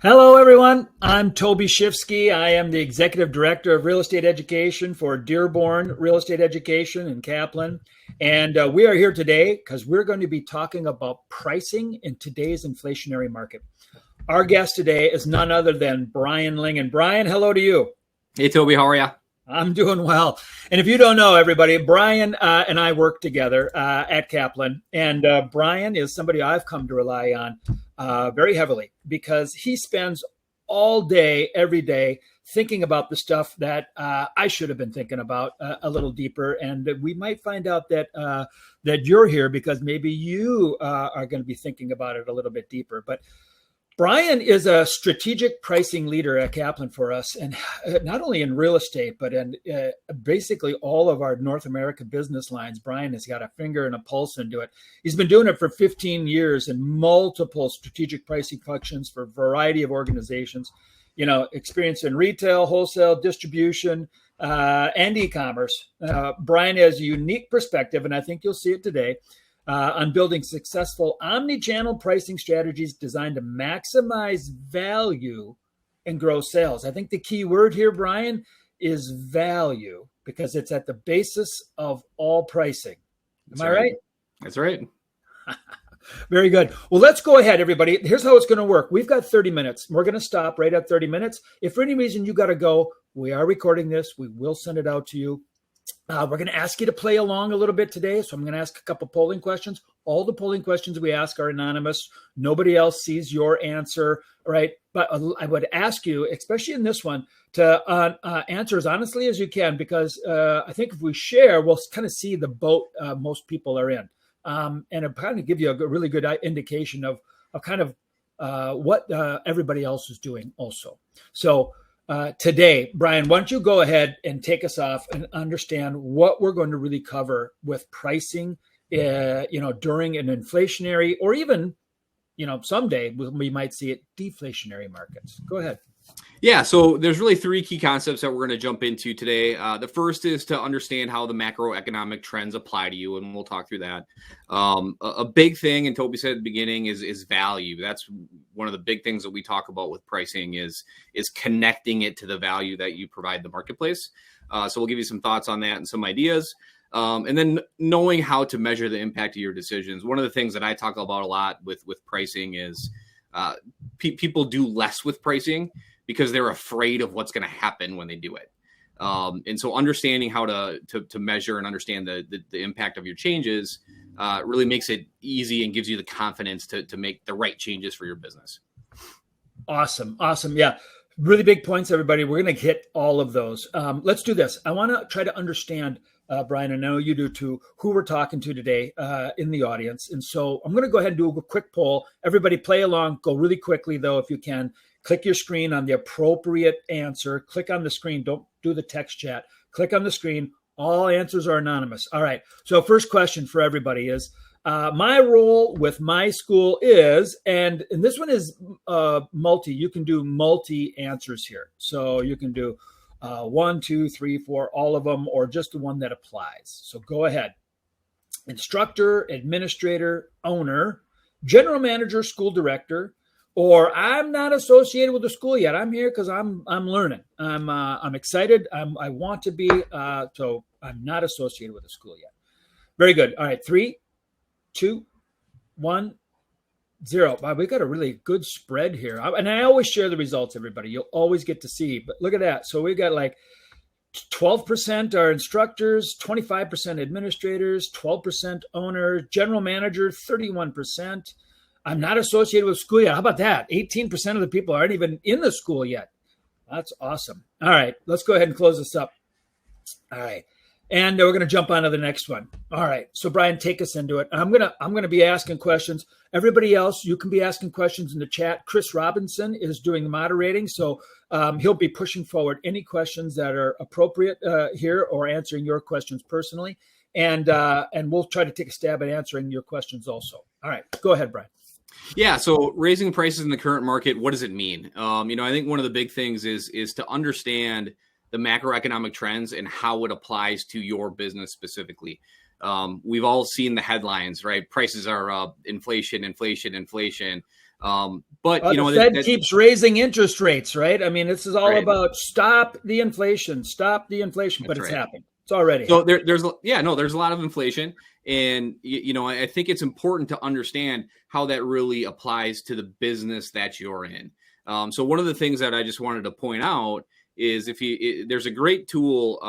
Hello, everyone. I'm Toby Schifsky. I am the Executive Director of Real Estate Education for Dearborn Real Estate Education in Kaplan. And we are here today because we're going to be talking about pricing in today's inflationary market. Our guest today is none other than Brian Lingen. Brian, hello to you. Hey, Toby, how are you? I'm doing well. And if you don't know, everybody, Brian and I work together at Kaplan. And Brian is somebody I've come to rely on very heavily because he spends all day, every day, thinking about the stuff that I should have been thinking about a little deeper. And we might find out that that you're here because maybe you are going to be thinking about it a little bit deeper. But Brian is a strategic pricing leader at Kaplan for us, and not only in real estate, but in basically all of our North America business lines. Brian has got a finger and a pulse into it. He's been doing it for 15 years in multiple strategic pricing functions for a variety of organizations, you know, experience in retail, wholesale, distribution, and e-commerce. Brian has a unique perspective, and I think you'll see it today, on building successful omni-channel pricing strategies designed to maximize value and grow sales. I think the key word here, Brian, is value, because it's at the basis of all pricing. Am I right? That's right. Very good. Well, let's go ahead, everybody. Here's how it's going to work. We've got 30 minutes. We're going to stop right at 30 minutes. If for any reason you got to go, we are recording this. We will send it out to you. We're going to ask you to play along a little bit today. So I'm going to ask a couple polling questions. All the polling questions we ask are anonymous. Nobody else sees your answer, right? But I would ask you, especially in this one, to answer as honestly as you can, because I think if we share, we'll kind of see the boat most people are in. And it'll kind of give you a really good indication of kind of what everybody else is doing also. So today, Brian, why don't you go ahead and take us off and understand what we're going to really cover with pricing, during an inflationary or even, someday we might see it deflationary markets. Go ahead. Yeah, so there's really three key concepts that we're going to jump into today. The first is to understand how the macroeconomic trends apply to you, and we'll talk through that. A big thing, and Toby said at the beginning, is value. That's one of the big things that we talk about with pricing is connecting it to the value that you provide the marketplace. So we'll give you some thoughts on that and some ideas. And then knowing how to measure the impact of your decisions. One of the things that I talk about a lot with pricing is people do less with pricing because they're afraid of what's going to happen when they do it. And so understanding how to measure and understand the impact of your changes really makes it easy and gives you the confidence to make the right changes for your business. Awesome. Yeah. Really big points, everybody. We're going to hit all of those. Let's do this. I want to try to understand, Brian, I know you do too, who we're talking to today in the audience. And so I'm going to go ahead and do a quick poll. Everybody play along. Go really quickly, though, if you can. Click your screen on the appropriate answer. Click on the screen. Don't do the text chat. Click on the screen. All answers are anonymous. All right. So first question for everybody is, my role with my school is, and this one is multi. You can do multi answers here. So you can do 1, 2, 3, 4, all of them, or just the one that applies. So go ahead. Instructor, administrator, owner, general manager, school director, or I'm not associated with the school yet. I'm here because I'm learning. I'm excited. I want to be. So I'm not associated with the school yet. Very good. All right. 3, 2, 1, 0. Wow, we got a really good spread here. And I always share the results, everybody. You'll always get to see. But look at that. So we got like 12% are instructors, 25% administrators, 12% owners, general manager, 31%. I'm not associated with school yet. How about that? 18% of the people aren't even in the school yet. That's awesome. All right, let's go ahead and close this up. All right. And we're going to jump on to the next one. All right. So Brian, take us into it. I'm going to be asking questions. Everybody else, you can be asking questions in the chat. Chris Robinson is doing the moderating. So he'll be pushing forward any questions that are appropriate here or answering your questions personally. And we'll try to take a stab at answering your questions also. All right. Go ahead, Brian. Yeah. So raising prices in the current market, what does it mean? I think one of the big things is to understand the macroeconomic trends and how it applies to your business specifically. We've all seen the headlines, right? Prices are up, inflation. But the Fed keeps raising interest rates, right? I mean, this is all about stop the inflation, but it's happened. It's already so there's a lot of inflation, and I think it's important to understand how that really applies to the business that you're in. So one of the things that I just wanted to point out is there's a great tool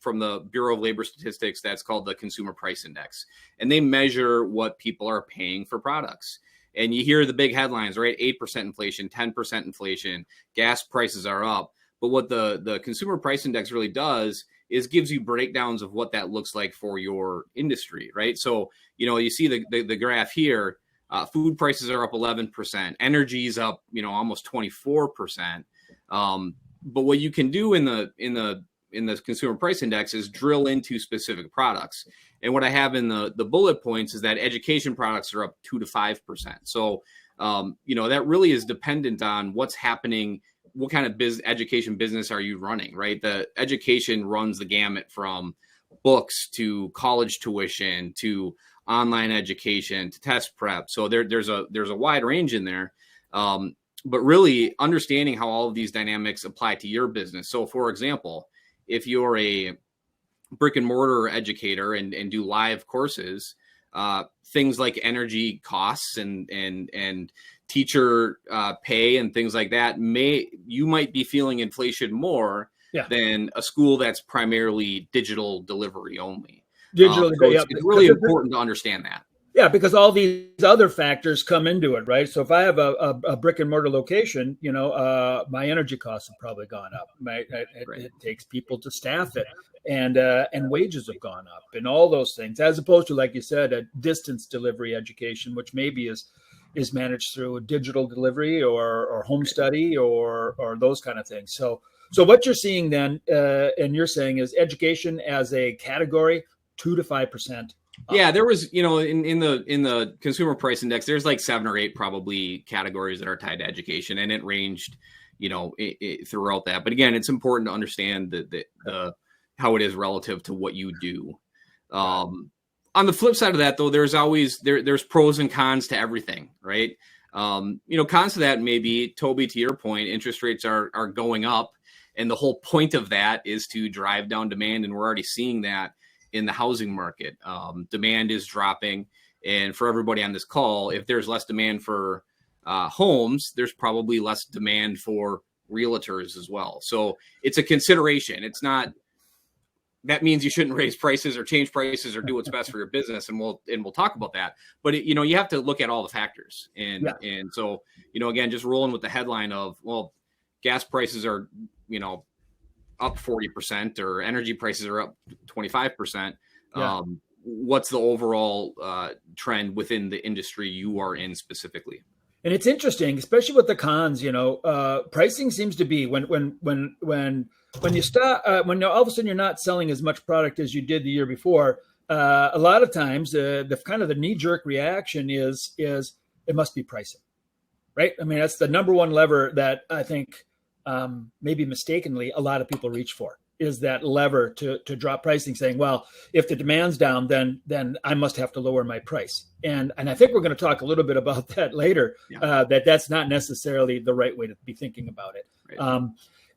from the Bureau of Labor Statistics that's called the Consumer Price Index, and they measure what people are paying for products. And you hear the big headlines, right? 8% inflation, 10% inflation, gas prices are up. But what the Consumer Price Index really does is gives you breakdowns of what that looks like for your industry, right? So, you see the graph here, food prices are up 11%, energy's up, almost 24%. But what you can do in the Consumer Price Index is drill into specific products. And what I have in the bullet points is that education products are up 2 to 5%. So, that really is dependent on what's happening. What kind of education business are you running, right? The education runs the gamut from books to college tuition to online education to test prep. So there's a wide range in there. But really understanding how all of these dynamics apply to your business. So for example, if you're a brick and mortar educator and do live courses, things like energy costs and teacher pay and things like that, you might be feeling inflation more than a school that's primarily digital delivery only. It's really important to understand that. Yeah, because all these other factors come into it, right? So if I have a brick and mortar location, my energy costs have probably gone up. It takes people to staff it, and wages have gone up, and all those things, as opposed to, like you said, a distance delivery education, which maybe is managed through a digital delivery or home study or those kind of things. So what you're seeing then, and you're saying, is education as a category, 2 to 5%. Yeah, there was, in the Consumer Price Index, there's like 7 or 8 probably categories that are tied to education, and it ranged, throughout that. But again, it's important to understand how it is relative to what you do. On the flip side of that, though, there's always there's pros and cons to everything, right? Cons to that maybe, Toby, to your point, interest rates are going up, and the whole point of that is to drive down demand, and we're already seeing that in the housing market. Demand is dropping. And for everybody on this call, if there's less demand for homes, there's probably less demand for realtors as well. So it's a consideration. It's not, that means you shouldn't raise prices or change prices or do what's best for your business. And we'll talk about that. But you have to look at all the factors. And so, again, just rolling with the headline of, well, gas prices are, up 40% or energy prices are up 25%. What's the overall trend within the industry you are in specifically? And it's interesting, especially with the cons. Pricing seems to be when you start when all of a sudden you're not selling as much product as you did the year before. A lot of times, the kind of the knee-jerk reaction is it must be pricing, right? I mean, that's the number one lever that I think. Maybe mistakenly, a lot of people reach for, is that lever to drop pricing, saying, well, if the demand's down, then I must have to lower my price. And I think we're going to talk a little bit about that later, that's not necessarily the right way to be thinking about it. Right.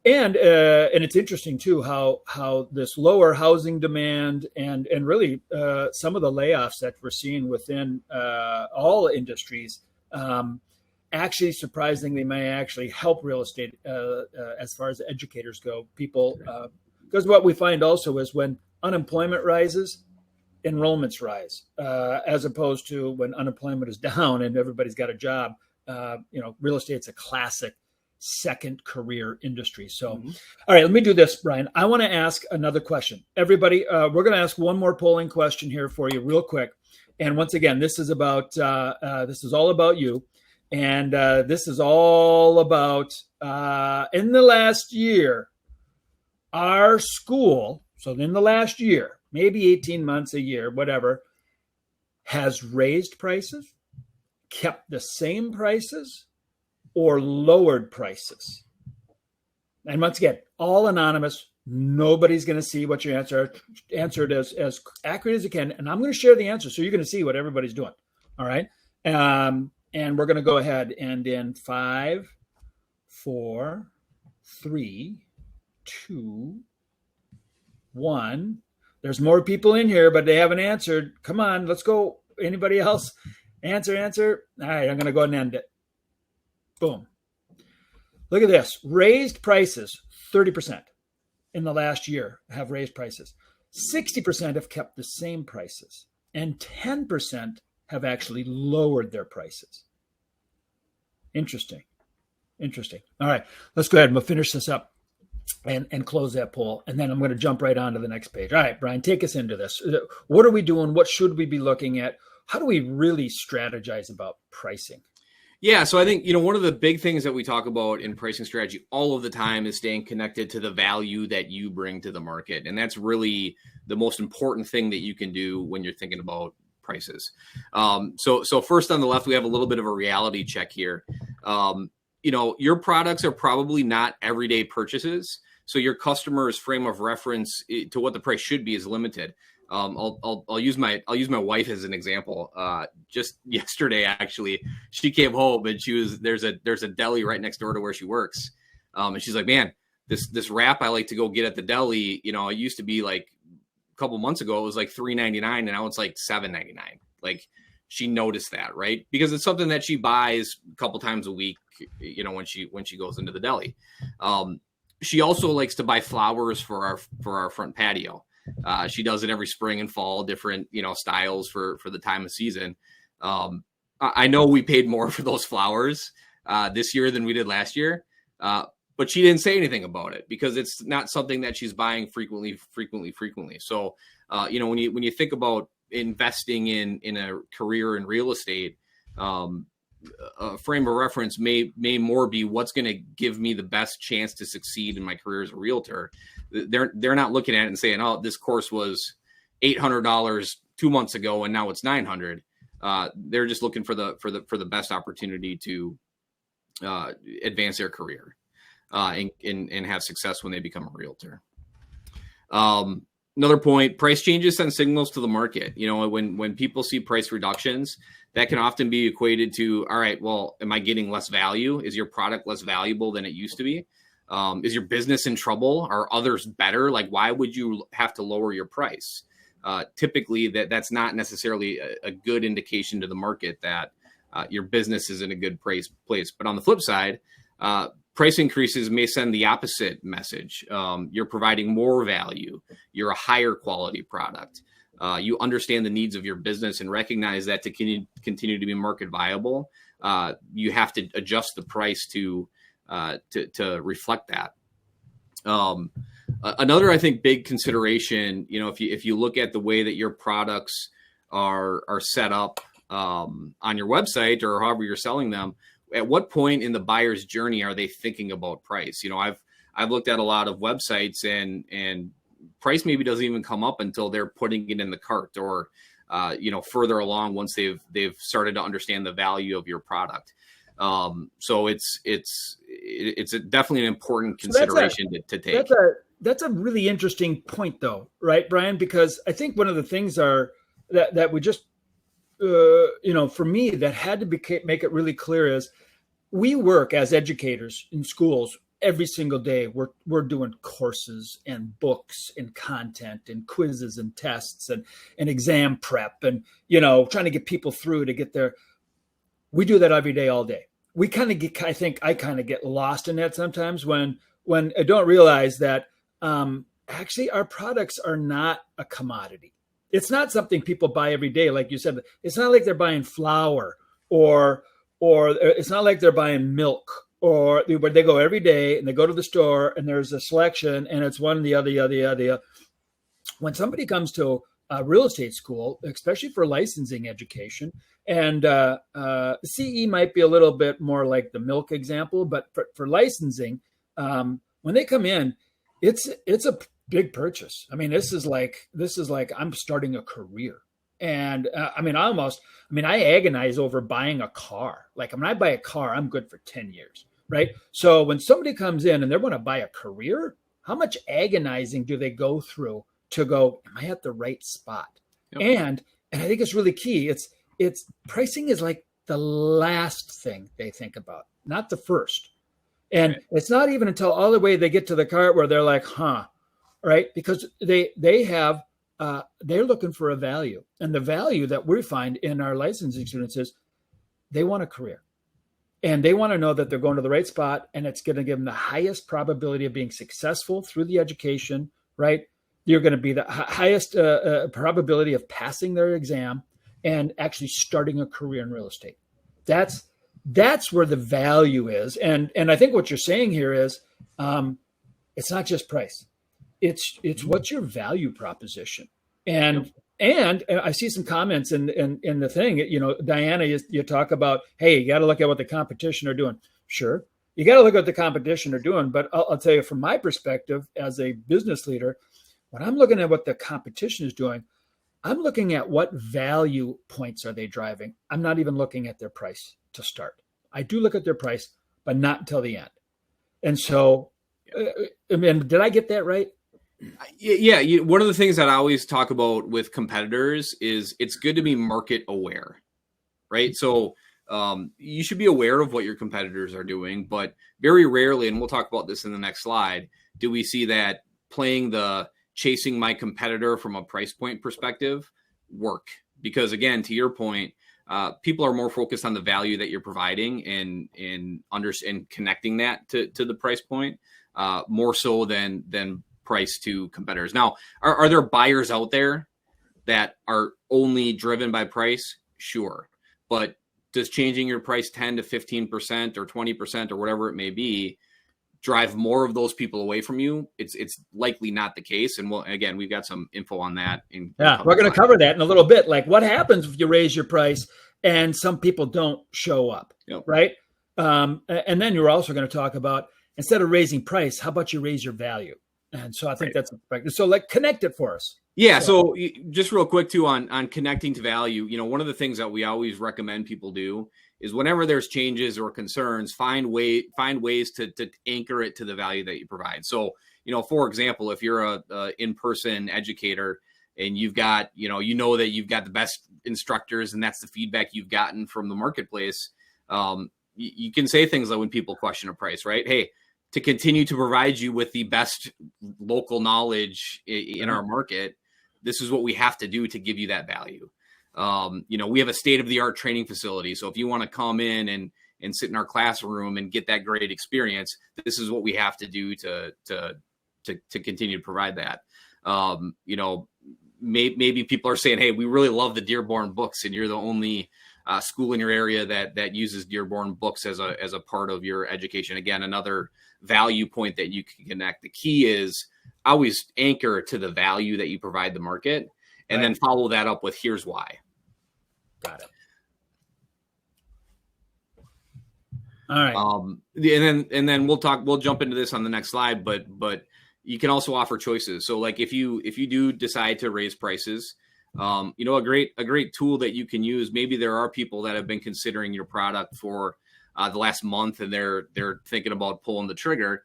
And it's interesting, too, how this lower housing demand and really some of the layoffs that we're seeing within all industries actually, surprisingly, may actually help real estate as far as educators go. People, because what we find also is when unemployment rises, enrollments rise, as opposed to when unemployment is down and everybody's got a job. Real estate's a classic second career industry. So, All right, let me do this, Brian. I want to ask another question. Everybody, we're going to ask one more polling question here for you real quick. And once again, this is all about you. And this is all about, in the last year, our school, so in the last year, maybe 18 months, a year, whatever, has raised prices, kept the same prices, or lowered prices. And once again, all anonymous. Nobody's going to see what your answer it as accurate as you can. And I'm going to share the answer, so you're going to see what everybody's doing. All right. And we're going to go ahead and in 5, 4, 3, 2, 1. There's more people in here, but they haven't answered. Come on, let's go. Anybody else? Answer. All right, I'm going to go ahead and end it. Boom. Look at this. Raised prices, 30% in the last year have raised prices. 60% have kept the same prices, and 10% have actually lowered their prices. Interesting. All right, let's go ahead and we'll finish this up and close that poll. And then I'm going to jump right on to the next page. All right, Brian, take us into this. What are we doing? What should we be looking at? How do we really strategize about pricing? Yeah, so I think, one of the big things that we talk about in pricing strategy all of the time is staying connected to the value that you bring to the market. And that's really the most important thing that you can do when you're thinking about prices. So first on the left, we have a little bit of a reality check here. Your products are probably not everyday purchases. So your customer's frame of reference to what the price should be is limited. I'll use my wife as an example. Just yesterday, actually, she came home and there's a deli right next door to where she works. And she's like, man, this wrap I like to go get at the deli, it used to be like a couple months ago, it was like $3.99 and now it's like $7.99. Like she noticed that, right? Because it's something that she buys a couple times a week, when she goes into the deli. She also likes to buy flowers for our front patio. She does it every spring and fall, different, styles for the time of season. I know we paid more for those flowers this year than we did last year, but she didn't say anything about it because it's not something that she's buying frequently. So, when you think about investing in a career in real estate, a frame of reference may more be what's going to give me the best chance to succeed in my career as a realtor. They're not looking at it and saying, oh, this course was $800 2 months ago and now it's $900. They're just looking for the best opportunity to advance their career and have success when they become a realtor. Another point, price changes send signals to the market. When people see price reductions, that can often be equated to, all right, well, am I getting less value? Is your product less valuable than it used to be? Is your business in trouble? Are others better? Like, why would you have to lower your price? Typically, that's not necessarily a good indication to the market that your business is in a good place. But on the flip side, price increases may send the opposite message. You're providing more value. You're a higher quality product. You understand the needs of your business and recognize that to continue to be market viable, you have to adjust the price to reflect that. Another, I think, big consideration, if you look at the way that your products are set up on your website or however you're selling them, at what point in the buyer's journey are they thinking about price? I've looked at a lot of websites and price maybe doesn't even come up until they're putting it in the cart or, further along once they've started to understand the value of your product. So it's definitely an important consideration to take. That's a really interesting point though, right, Brian? Because I think one of the things that we just, for me, that had to make it really clear is we work as educators in schools every single day. We're doing courses and books and content and quizzes and tests and exam prep and, trying to get people through to get there. We do that every day, all day. We kind of get, I think I kind of get lost in that sometimes when I don't realize that actually our products are not a commodity. It's not something people buy every day. Like you said, it's not like they're buying flour or it's not like they're buying milk or where they go every day and they go to the store and there's a selection and it's one, the other. When somebody comes to a real estate school, especially for licensing education, and CE might be a little bit more like the milk example, but for licensing, when they come in, it's a big purchase. I mean, this is like I'm starting a career. And I agonize over buying a car. Like when I buy a car, I'm good for 10 years, right? So when somebody comes in and they're going to buy a career, how much agonizing do they go through to go, am I at the right spot? Yep. And I think it's really key. It's pricing is like the last thing they think about, not the first. And it's not even until all the way they get to the cart where they're like, huh, right? Because they have, they're looking for a value. And the value that we find in our licensing students is they want a career. And they want to know that they're going to the right spot, and it's going to give them the highest probability of being successful through the education, right? You're going to be the highest probability of passing their exam and actually starting a career in real estate. That's where the value is. And I think what you're saying here is it's not just price. It's what's your value proposition. And I see some comments in the thing, Diana, you talk about, hey, you got to look at what the competition are doing. Sure. You got to look at what the competition are doing. But I'll tell you from my perspective as a business leader, when I'm looking at what the competition is doing, I'm looking at what value points are they driving. I'm not even looking at their price to start. I do look at their price, but not until the end. And so, did I get that right? Yeah. One of the things that I always talk about with competitors is it's good to be market aware, right? So you should be aware of what your competitors are doing, but very rarely, and we'll talk about this in the next slide, do we see that playing the chasing my competitor from a price point perspective work. Because again, to your point, people are more focused on the value that you're providing and connecting that to the price point more so than price to competitors. Now, are there buyers out there that are only driven by price? Sure. But does changing your price 10 to 15% or 20% or whatever it may be drive more of those people away from you? It's likely not the case. And we've got some info on that. We're going to cover that in a little bit. Like what happens if you raise your price and some people don't show up, right? And then you're also going to talk about, instead of raising price, how about you raise your value? And so I think that's effective. So connect it for us. Yeah. So just real quick too on connecting to value, one of the things that we always recommend people do is whenever there's changes or concerns, find ways to anchor it to the value that you provide. So, for example, if you're a in-person educator and you've got, that you've got the best instructors and that's the feedback you've gotten from the marketplace, you can say things like when people question a price, right? Hey, to continue to provide you with the best local knowledge in our market, this is what we have to do to give you that value. We have a state-of-the-art training facility. So if you want to come in and sit in our classroom and get that great experience, this is what we have to do to continue to provide that. Maybe people are saying, hey, we really love the Dearborn books, and you're the only school in your area that uses Dearborn books as a part of your education. Again, another value point that you can connect. The key is always anchor to the value that you provide the market, and then follow that up with here's why. Got it. All right. And then we'll jump into this on the next slide, but you can also offer choices. So like if you do decide to raise prices, a great tool that you can use, maybe there are people that have been considering your product for the last month and they're thinking about pulling the trigger.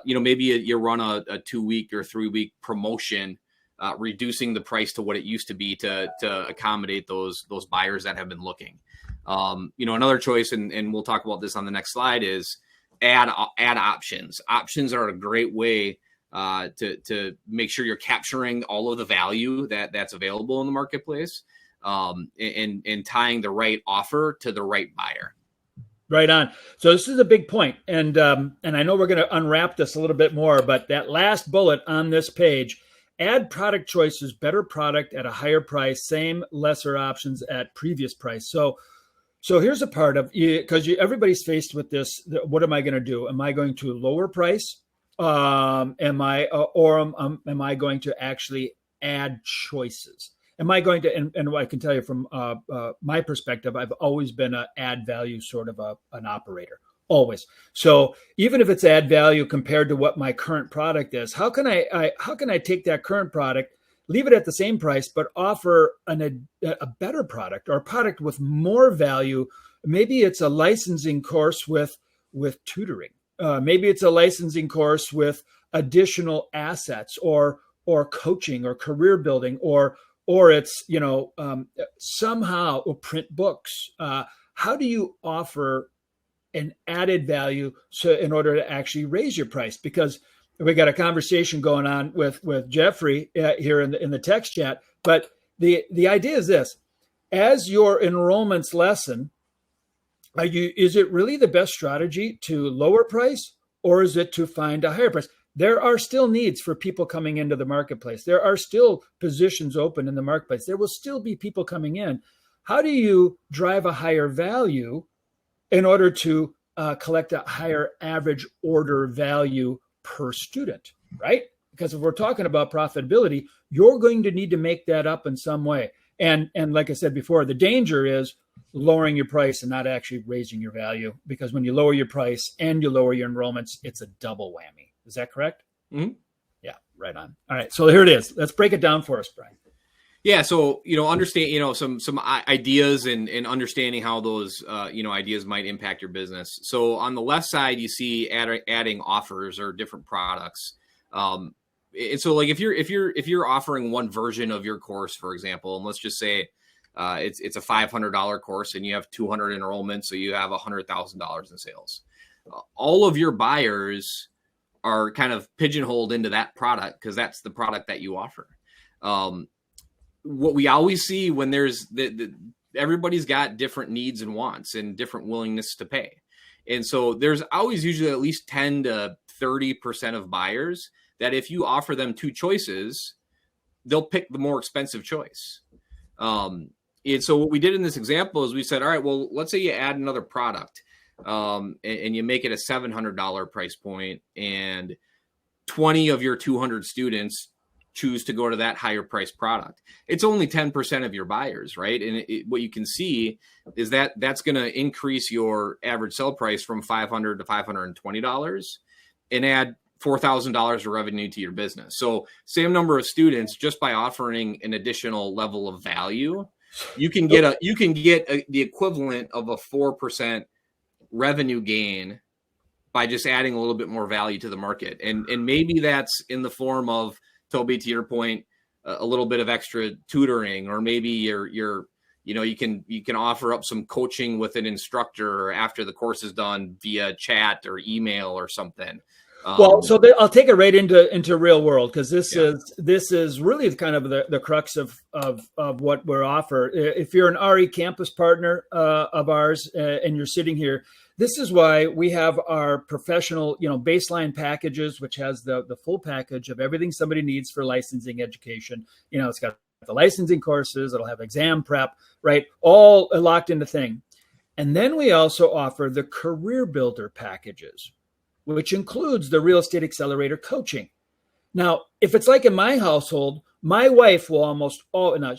Maybe you run a 2-week or 3-week promotion, reducing the price to what it used to be to accommodate those buyers that have been looking. Another choice, and we'll talk about this on the next slide, is add options. Options are a great way to make sure you're capturing all of the value that's available in the marketplace, and tying the right offer to the right buyer. Right on. So this is a big point. And I know we're going to unwrap this a little bit more, but that last bullet on this page, add product choices, better product at a higher price, same lesser options at previous price. So here's a part of, because everybody's faced with this. What am I going to do? Am I going to lower price? Am I going to actually add choices? Am I going to, and I can tell you from my perspective, I've always been an add value sort of an operator, always. So even if it's add value compared to what my current product is, how can I take that current product, leave it at the same price, but offer a better product or a product with more value? Maybe it's a licensing course with tutoring. Maybe it's a licensing course with additional assets or coaching or career building, or it's, somehow print books. how do you offer an added value so in order to actually raise your price? Because we got a conversation going on with Jeffrey here in the text chat, but the idea is this: as your enrollments lessen, is it really the best strategy to lower price, or is it to find a higher price? There are still needs for people coming into the marketplace. There are still positions open in the marketplace. There will still be people coming in. How do you drive a higher value in order to collect a higher average order value per student, right? Because if we're talking about profitability, you're going to need to make that up in some way. And like I said before, the danger is lowering your price and not actually raising your value, because when you lower your price and you lower your enrollments, it's a double whammy. Is that correct? Mm-hmm. Yeah, right on. All right, so here it is. Let's break it down for us, Brian. Yeah, so understand some ideas and understanding how those ideas might impact your business. So on the left side, you see adding offers or different products. And so like if you're offering one version of your course, for example, and let's just say it's a $500 course and you have 200 enrollments, so you have $100,000 in sales. All of your buyers are kind of pigeonholed into that product because that's the product that you offer. What we always see when there's everybody's got different needs and wants and different willingness to pay. And so there's always usually at least 10 to 30% of buyers that if you offer them two choices, they'll pick the more expensive choice. And so what we did in this example is we said, all right, well, let's say you add another product. And you make it a $700 price point, and 20 of your 200 students choose to go to that higher price product. It's only 10% of your buyers, right? And what you can see is that that's going to increase your average sell price from $500 to $520 and add $4,000 of revenue to your business. So same number of students, just by offering an additional level of value, you can get the equivalent of a 4% revenue gain by just adding a little bit more value to the market. And maybe that's in the form of, Toby, to your point, a little bit of extra tutoring, or maybe you can offer up some coaching with an instructor after the course is done via chat or email or something. Well, so I'll take it right into real world, because this is really kind of the crux of what we're offer. If you're an RE campus partner of ours and you're sitting here, this is why we have our professional, baseline packages, which has the full package of everything somebody needs for licensing education. It's got the licensing courses, it'll have exam prep, right? All locked into thing. And then we also offer the career builder packages, which includes the real estate accelerator coaching. Now, if it's like in my household, my wife will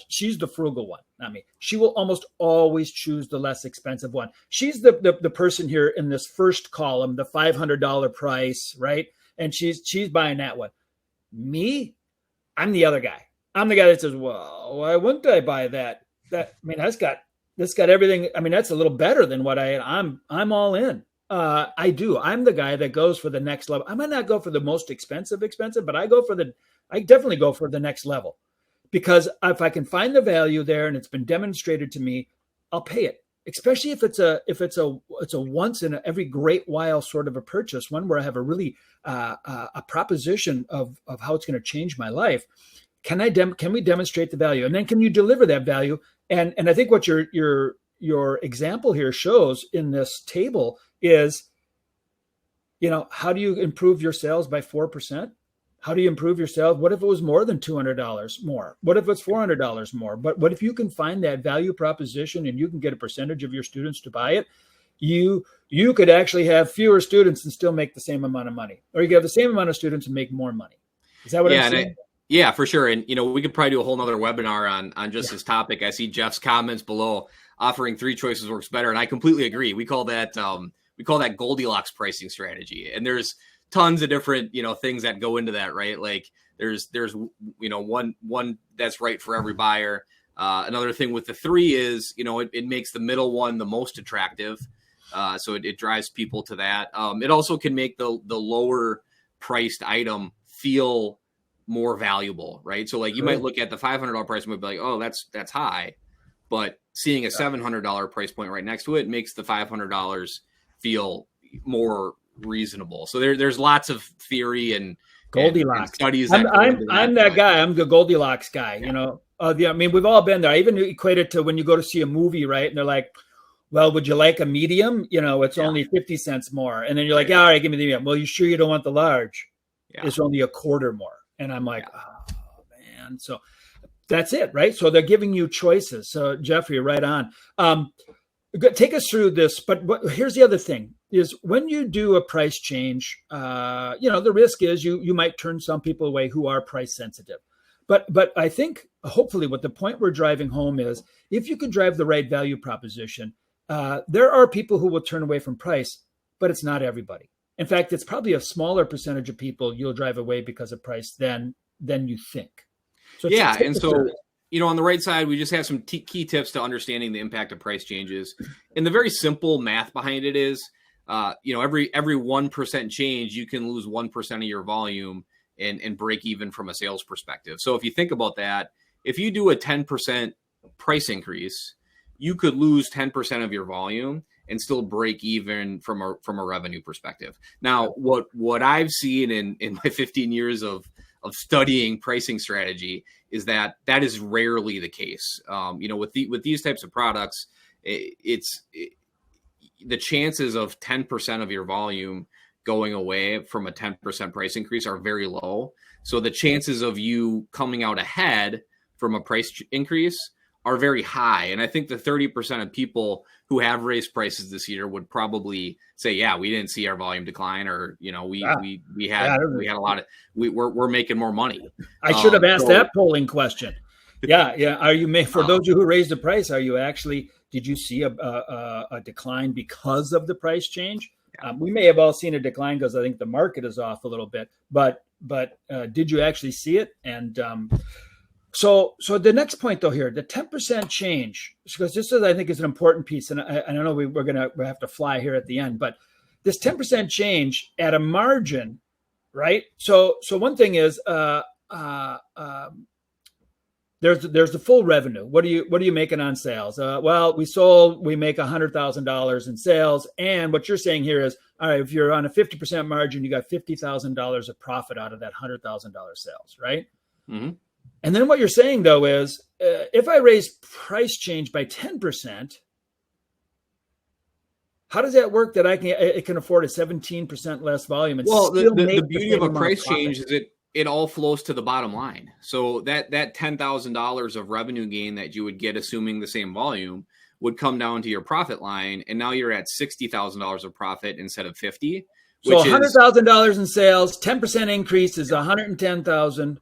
she's the frugal one, not me. She will almost always choose the less expensive one. She's the person here in this first column, the $500 price, right? And she's buying that one. Me, I'm the other guy. I'm the guy that says, well, why wouldn't I buy that? That's got everything. that's a little better than what I'm all in. I'm the guy that goes for the next level. I might not go for the most expensive, but I definitely go for the next level, because if I can find the value there and it's been demonstrated to me, I'll pay it. Especially if it's a once in every great while sort of a purchase, one where I have a really a proposition of how it's going to change my life. Can we demonstrate the value, and then can you deliver that value? And I think what your example here shows in this table is, how do you improve your sales by 4%? How do you improve your sales? What if it was more than $200 more? What if it's $400 more? But what if you can find that value proposition and you can get a percentage of your students to buy it? You could actually have fewer students and still make the same amount of money, or you could have the same amount of students and make more money. Is that what I'm saying? Yeah, for sure. And, we could probably do a whole nother webinar on just this topic. I see Jeff's comments below, offering three choices works better. And I completely agree. We call that Goldilocks pricing strategy. And there's tons of different, things that go into that, right? Like there's one that's right for every buyer. Another thing with the three is, it makes the middle one the most attractive. So it drives people to that. It also can make the lower priced item feel more valuable, right? So like you might look at the $500 price and might be like, oh, that's high. but seeing a $700 price point right next to it makes the $500 feel more reasonable. So there's lots of theory and Goldilocks studies. I'm that guy. I'm the Goldilocks guy. Yeah. I mean, we've all been there. I even equate it to when you go to see a movie, right? And they're like, well, would you like a medium? It's only 50 cents more. And then you're like, yeah, all right, give me the medium. Well, you sure you don't want the large? Yeah. It's only a quarter more. And I'm like, oh, man. So that's it, right? So they're giving you choices. So, Jeffrey, right on. Take us through this. But here's the other thing is when you do a price change, the risk is you might turn some people away who are price sensitive. But I think hopefully what the point we're driving home is if you can drive the right value proposition, there are people who will turn away from price, but it's not everybody. In fact, it's probably a smaller percentage of people you'll drive away because of price than you think. So and so, on the right side, we just have some key tips to understanding the impact of price changes. And the very simple math behind it is, every 1% change, you can lose 1% of your volume and break even from a sales perspective. So if you think about that, if you do a 10% price increase, you could lose 10% of your volume and still break even from a revenue perspective. Now, what I've seen in my 15 years of studying pricing strategy is that is rarely the case. With these types of products, it's the chances of 10% of your volume going away from a 10% price increase are very low. So the chances of you coming out ahead from a price increase are very high. And I think the 30% of people who have raised prices this year would probably say, yeah, we didn't see our volume decline, or, we had a lot of, we're making more money. I should have asked that polling question. Yeah. Are you, for those of you who raised the price, did you see a decline because of the price change? We may have all seen a decline because I think the market is off a little bit, but did you actually see it? And so the next point though here, the 10% change, because this is, I think, is an important piece. And I know we have to fly here at the end, but this 10% change at a margin, right? So one thing is, there's the full revenue. What are you making on sales? Well, we make $100,000 in sales. And what you're saying here is, all right, if you're on a 50% margin, you got $50,000 of profit out of that $100,000 sales, right? Mm-hmm. And then what you're saying though is, if I raise price change by 10%, how does that work that it can afford a 17% less volume? And the beauty of a price change is it all flows to the bottom line. So that $10,000 of revenue gain that you would get assuming the same volume would come down to your profit line, and now you're at $60,000 of profit instead of $50,000. So $100,000 in sales, 10% increase is $110,000.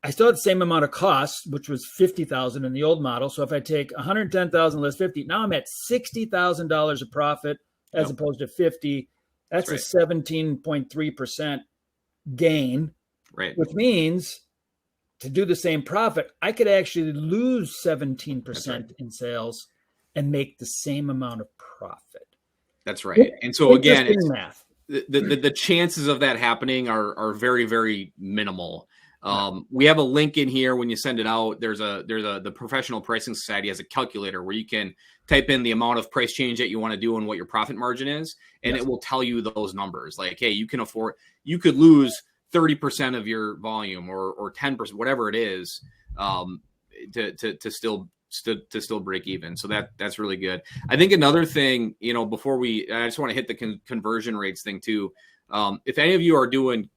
I still had the same amount of costs, which was $50,000 in the old model. So if I take $110,000 less $50,000, now I'm at $60,000 of profit as opposed to $50,000. That's a 17.3% gain. Right. Which means to do the same profit, I could actually lose 17% in sales and make the same amount of profit. That's right. And so again, math. The chances of that happening are very, very minimal. We have a link in here when you send it out. The Professional Pricing Society has a calculator where you can type in the amount of price change that you want to do and what your profit margin is, and it will tell you those numbers. Like, hey, you could lose 30% of your volume or 10%, whatever it is, to still break even. So that's really good. I think another thing, before I just want to hit the conversion rates thing too. If any of you are doing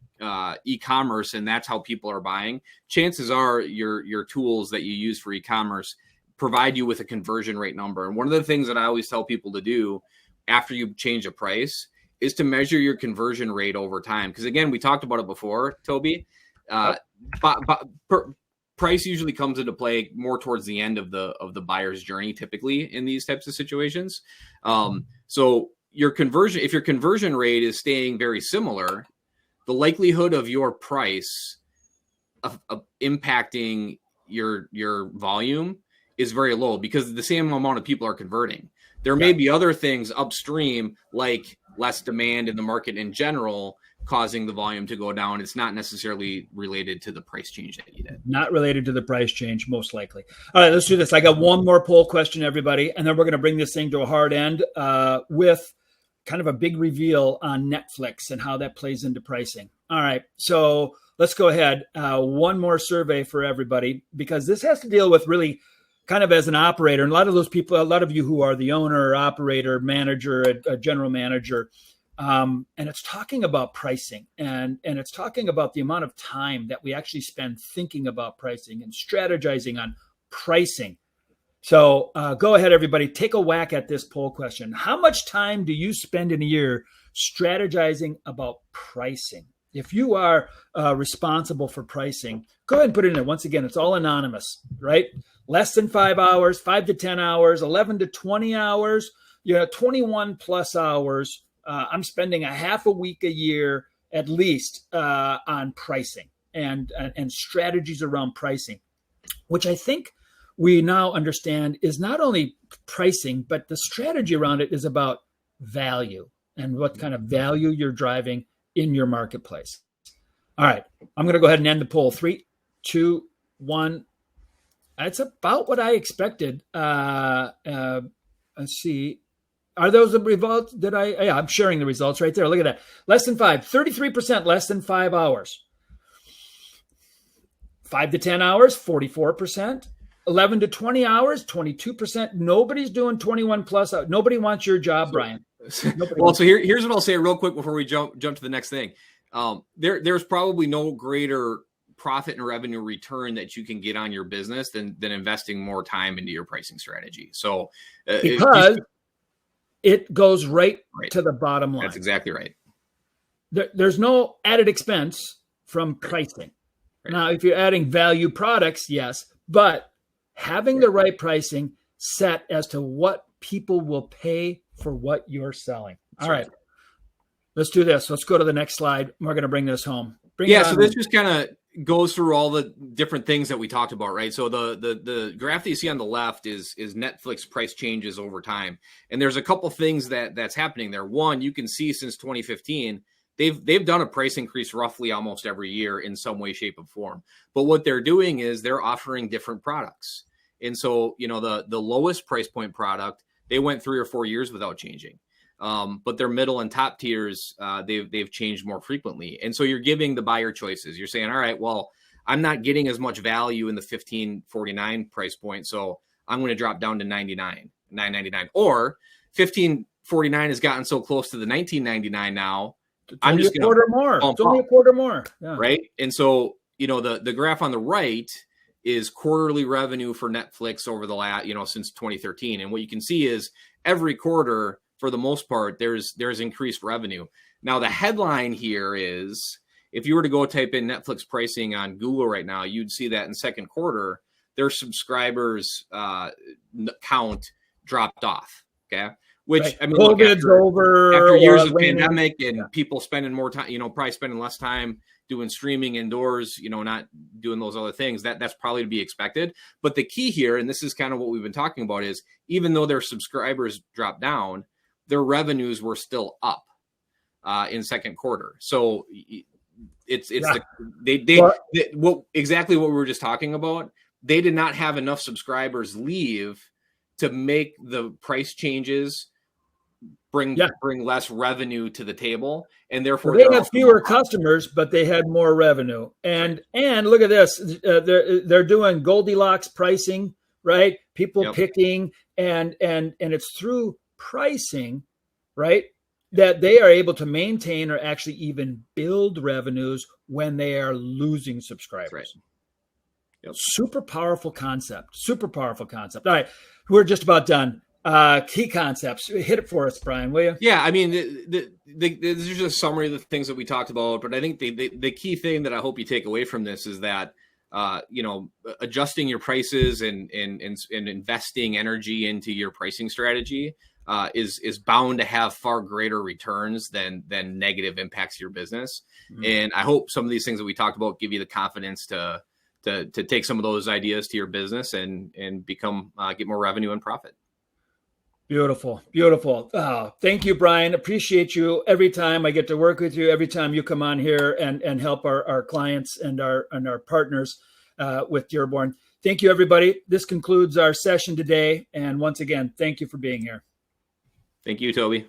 e-commerce and that's how people are buying, chances are your tools that you use for e-commerce provide you with a conversion rate number. And one of the things that I always tell people to do after you change a price is to measure your conversion rate over time. Because again, we talked about it before, Toby. Price usually comes into play more towards the end of the buyer's journey, typically in these types of situations. So if your conversion rate is staying very similar, the likelihood of your price of impacting your volume is very low because the same amount of people are converting. There may be other things upstream, like less demand in the market in general, causing the volume to go down. It's not necessarily related to the price change that you did. Not related to the price change, most likely. All right, let's do this. I got one more poll question, everybody, and then we're going to bring this thing to a hard end with kind of a big reveal on Netflix and how that plays into pricing. All right, so let's go ahead. One more survey for everybody, because this has to deal with really kind of as an operator. And a lot of those people, a lot of you who are the owner, operator, manager, a general manager, and it's talking about pricing, and it's talking about the amount of time that we actually spend thinking about pricing and strategizing on pricing. So go ahead, everybody, take a whack at this poll question. How much time do you spend in a year strategizing about pricing? If you are responsible for pricing, go ahead and put it in there. Once again, it's all anonymous, right? Less than 5 hours, 5 to 10 hours, 11 to 20 hours, 21 plus hours. I'm spending a half a week a year at least on pricing and strategies around pricing, which I think we now understand is not only pricing, but the strategy around it is about value and what kind of value you're driving in your marketplace. All right, I'm going to go ahead and end the poll. 3, 2, 1. That's about what I expected. Let's see. Are those the results? Yeah, I'm sharing the results right there. Look at that. Less than 5, 33% less than 5 hours. 5 to 10 hours, 44%. 11 to 20 hours, 22%. Nobody's doing 21 plus. Nobody wants your job, Brian. Well, so here's what I'll say real quick before we jump to the next thing. There's probably no greater profit and revenue return that you can get on your business than investing more time into your pricing strategy. So because it goes right to the bottom line. That's exactly right. There's no added expense from pricing. Right. Now, if you're adding value products, yes, but having the right pricing set as to what people will pay for what you're selling. All right. Let's do this. Let's go to the next slide. We're going to bring this home. So this just kind of goes through all the different things that we talked about, right? So the graph that you see on the left is Netflix price changes over time. And there's a couple things that's happening there. One, you can see since 2015, they've done a price increase roughly almost every year in some way, shape, or form. But what they're doing is they're offering different products. And so, the lowest price point product, they went 3 or 4 years without changing. But their middle and top tiers, they've changed more frequently. And so you're giving the buyer choices. You're saying, all right, well, I'm not getting as much value in the $15.49 price point, so I'm going to drop down to $9.99. Or $15.49 has gotten so close to the $19.99 now, I'm just going to quarter more. It's only a quarter more, right? And so the graph on the right is quarterly revenue for Netflix over the last since 2013, and what you can see is every quarter, for the most part, there's increased revenue. Now, the headline here is, if you were to go type in Netflix pricing on Google right now, you'd see that in second quarter, their subscribers count dropped off. Okay. Which, right. I mean, COVID's over. After years of pandemic and people spending more time, probably spending less time doing streaming indoors, not doing those other things, that's probably to be expected. But the key here, and this is kind of what we've been talking about, is even though their subscribers dropped down, their revenues were still up in second quarter. So it's exactly what we were just talking about. They did not have enough subscribers leave to make the price changes bring less revenue to they had fewer customers, but they had more revenue. And look at this, they're doing Goldilocks pricing, right? People picking, and it's through pricing, right, that they are able to maintain or actually even build revenues when they are losing subscribers. Right. Super powerful concept. All right, we're just about done. Key concepts. Hit it for us, Brian, will you? Yeah, I mean, this is just a summary of the things that we talked about, but I think the key thing that I hope you take away from this is that adjusting your prices and investing energy into your pricing strategy is bound to have far greater returns than negative impacts to your business. Mm-hmm. And I hope some of these things that we talked about give you the confidence to take some of those ideas to your business and become get more revenue and profit. Beautiful, beautiful. Thank you, Brian. Appreciate you every time I get to work with you. Every time you come on here and help our clients and our partners with Dearborn. Thank you, everybody. This concludes our session today. And once again, thank you for being here. Thank you, Toby.